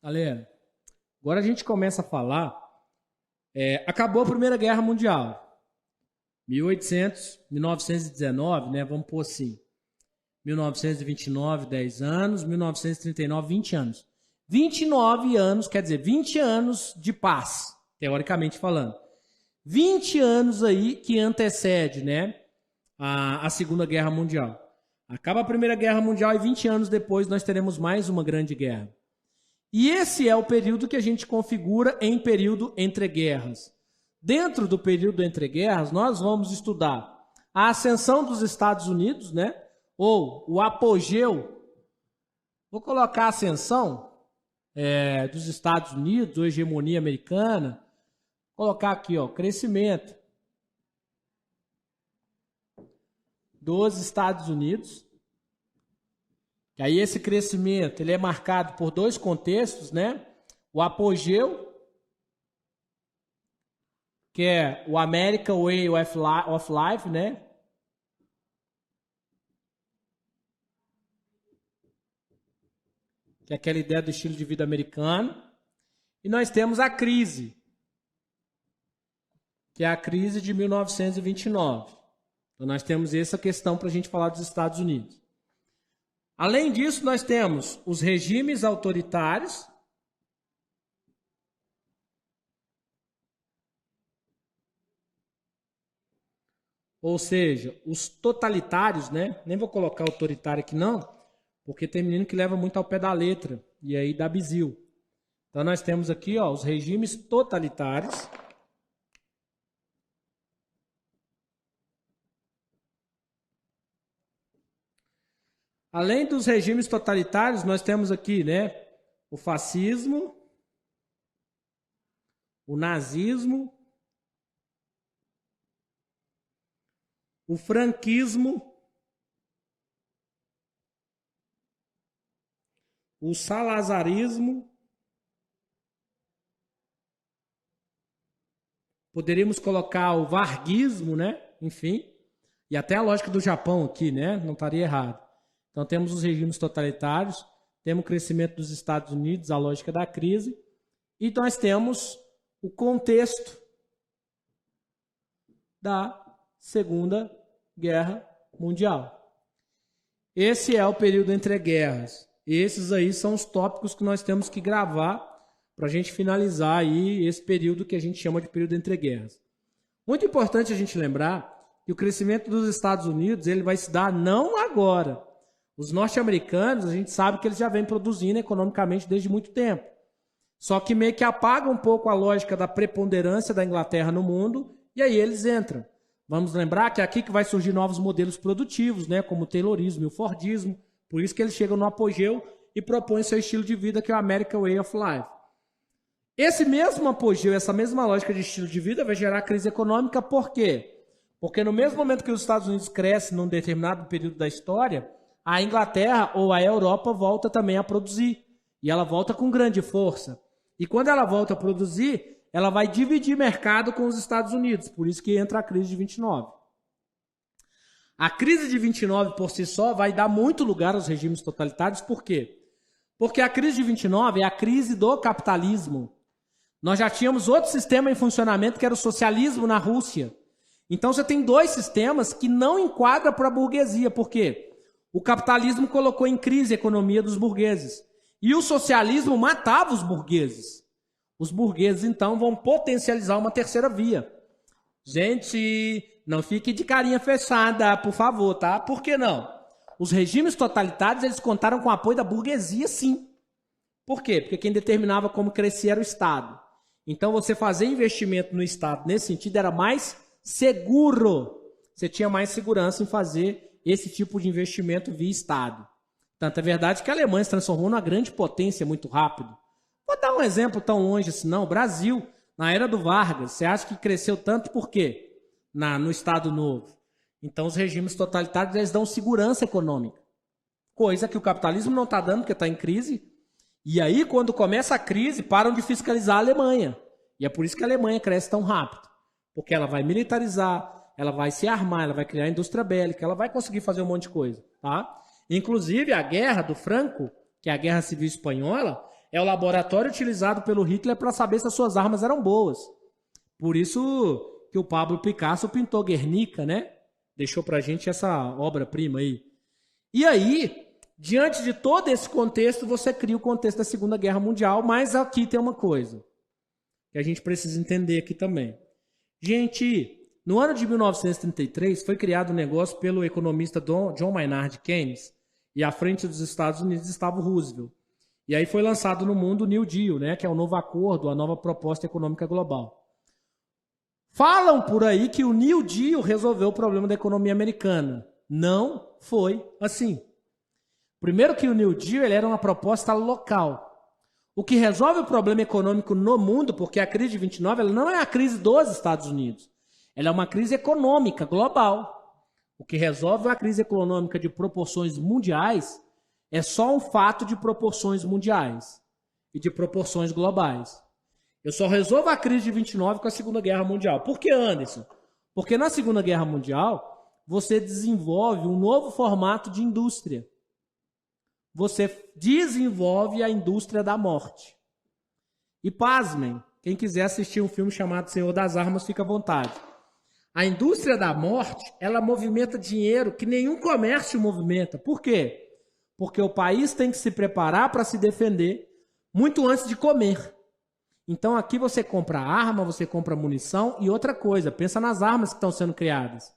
Galera, agora a gente começa a falar. Acabou a Primeira Guerra Mundial. 1919, né? Vamos pôr assim. 1929, 10 anos. 1939, 20 anos. 29 anos, quer dizer, 20 anos de paz, teoricamente falando. 20 anos aí que antecede, né, a Segunda Guerra Mundial. Acaba a Primeira Guerra Mundial e 20 anos depois nós teremos mais uma grande guerra. E esse é o período que a gente configura em período entre guerras. Dentro do período entre guerras, nós vamos estudar a ascensão dos Estados Unidos, né? Ou o apogeu. Vou colocar a ascensão dos Estados Unidos, ou hegemonia americana. Vou colocar aqui, ó, crescimento dos Estados Unidos. E aí esse crescimento ele é marcado por dois contextos, né? O apogeu, que é o American Way of Life, né? Que é aquela ideia do estilo de vida americano. E nós temos a crise, que é a crise de 1929. Então nós temos essa questão para a gente falar dos Estados Unidos. Além disso, nós temos os regimes autoritários, ou seja, os totalitários, né? Nem vou colocar autoritário aqui não, porque tem menino que leva muito ao pé da letra, e aí dá bizil. Então nós temos aqui, ó, os regimes totalitários. Além dos regimes totalitários, nós temos aqui, né, o fascismo, o nazismo, o franquismo, o salazarismo, poderíamos colocar o varguismo, né, enfim, e até a lógica do Japão aqui, né, não estaria errado. Então temos os regimes totalitários, temos o crescimento dos Estados Unidos, a lógica da crise, e nós temos o contexto da Segunda Guerra Mundial. Esse é o período entre guerras. Esses aí são os tópicos que nós temos que gravar para a gente finalizar aí esse período que a gente chama de período entre guerras. Muito importante a gente lembrar que o crescimento dos Estados Unidos ele vai se dar não agora. Os norte-americanos, a gente sabe que eles já vêm produzindo economicamente desde muito tempo. Só que meio que apaga um pouco a lógica da preponderância da Inglaterra no mundo e aí eles entram. Vamos lembrar que é aqui que vai surgir novos modelos produtivos, né, como o Taylorismo e o Fordismo. Por isso que eles chegam no apogeu e propõem seu estilo de vida, que é o American Way of Life. Esse mesmo apogeu, essa mesma lógica de estilo de vida vai gerar crise econômica. Por quê? Porque no mesmo momento que os Estados Unidos crescem num determinado período da história, a Inglaterra ou a Europa volta também a produzir. E ela volta com grande força. E quando ela volta a produzir, ela vai dividir mercado com os Estados Unidos. Por isso que entra a crise de 29. A crise de 29 por si só vai dar muito lugar aos regimes totalitários. Por quê? Porque a crise de 29 é a crise do capitalismo. Nós já tínhamos outro sistema em funcionamento que era o socialismo na Rússia. Então você tem dois sistemas que não enquadram para a burguesia. Por quê? O capitalismo colocou em crise a economia dos burgueses. E o socialismo matava os burgueses. Os burgueses, então, vão potencializar uma terceira via. Gente, não fique de carinha fechada, por favor, tá? Por que não? Os regimes totalitários, eles contaram com o apoio da burguesia, sim. Por quê? Porque quem determinava como crescer era o Estado. Então, você fazer investimento no Estado, nesse sentido, era mais seguro. Você tinha mais segurança em fazer esse tipo de investimento via Estado. Tanto é verdade que a Alemanha se transformou numa grande potência muito rápido. Vou dar um exemplo tão longe assim, não. O Brasil, na era do Vargas, você acha que cresceu tanto por quê? No Estado Novo. Então, os regimes totalitários eles dão segurança econômica. Coisa que o capitalismo não está dando, porque está em crise. E aí, quando começa a crise, param de fiscalizar a Alemanha. E é por isso que a Alemanha cresce tão rápido. Porque ela vai militarizar, ela vai se armar, ela vai criar indústria bélica, ela vai conseguir fazer um monte de coisa, tá? Inclusive, a guerra do Franco, que é a Guerra Civil Espanhola, É o laboratório utilizado pelo Hitler para saber se as suas armas eram boas. Por isso que o Pablo Picasso pintou Guernica, né? Deixou pra gente essa obra-prima aí. E aí, diante de todo esse contexto, você cria o contexto da Segunda Guerra Mundial, mas aqui tem uma coisa que a gente precisa entender aqui também. Gente, no ano de 1933 foi criado um negócio pelo economista John Maynard Keynes, e à frente dos Estados Unidos estava o Roosevelt. E aí foi lançado no mundo o New Deal, né, que é o novo acordo, a nova proposta econômica global. Falam por aí que o New Deal resolveu o problema da economia americana. Não foi assim. Primeiro que o New Deal ele era uma proposta local. O que resolve o problema econômico no mundo, porque a crise de 29 ela não é a crise dos Estados Unidos. Ela é uma crise econômica global. O que resolve a crise econômica de proporções mundiais é só um fato de proporções mundiais e de proporções globais. Eu só resolvo a crise de 29 com a Segunda Guerra Mundial. Por que, Anderson? Porque na Segunda Guerra Mundial, você desenvolve um novo formato de indústria. Você desenvolve a indústria da morte. E pasmem, quem quiser assistir um filme chamado Senhor das Armas, fica à vontade. A indústria da morte, ela movimenta dinheiro que nenhum comércio movimenta. Por quê? Porque o país tem que se preparar para se defender muito antes de comer. Então aqui você compra arma, você compra munição e outra coisa, pensa nas armas que estão sendo criadas.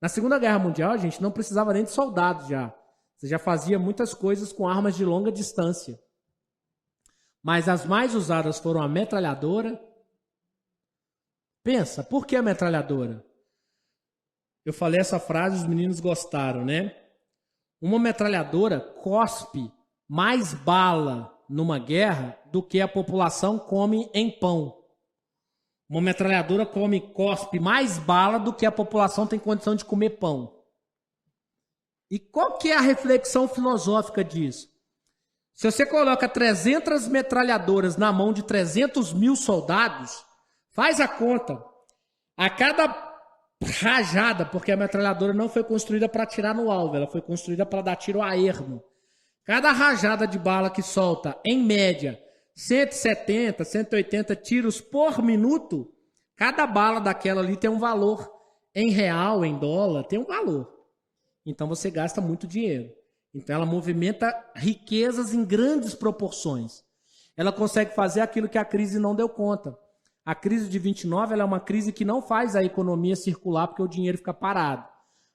Na Segunda Guerra Mundial, a gente não precisava nem de soldados já. Você já fazia muitas coisas com armas de longa distância. Mas as mais usadas foram a metralhadora. Pensa, por que a metralhadora? Eu falei essa frase, os meninos gostaram, né? Uma metralhadora cospe mais bala numa guerra do que a população come em pão. Uma metralhadora cospe mais bala do que a população tem condição de comer pão. E qual que é a reflexão filosófica disso? Se você coloca 300 metralhadoras na mão de 300 mil soldados, faz a conta. A cada rajada, porque a metralhadora não foi construída para atirar no alvo, ela foi construída para dar tiro a ermo. Cada rajada de bala que solta, em média, 170, 180 tiros por minuto, cada bala daquela ali tem um valor. Em real, em dólar, tem um valor. Então você gasta muito dinheiro. Então ela movimenta riquezas em grandes proporções. Ela consegue fazer aquilo que a crise não deu conta. A crise de 29 ela é uma crise que não faz a economia circular porque o dinheiro fica parado.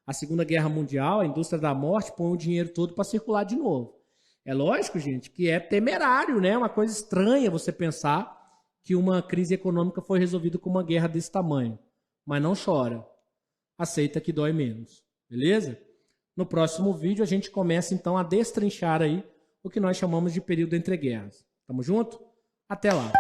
A Segunda Guerra Mundial, a indústria da morte, põe o dinheiro todo para circular de novo. É lógico, gente, que é temerário, né? Uma coisa estranha você pensar que uma crise econômica foi resolvida com uma guerra desse tamanho. Mas não chora. Aceita que dói menos. Beleza? No próximo vídeo a gente começa então a destrinchar aí o que nós chamamos de período entre guerras. Tamo junto? Até lá!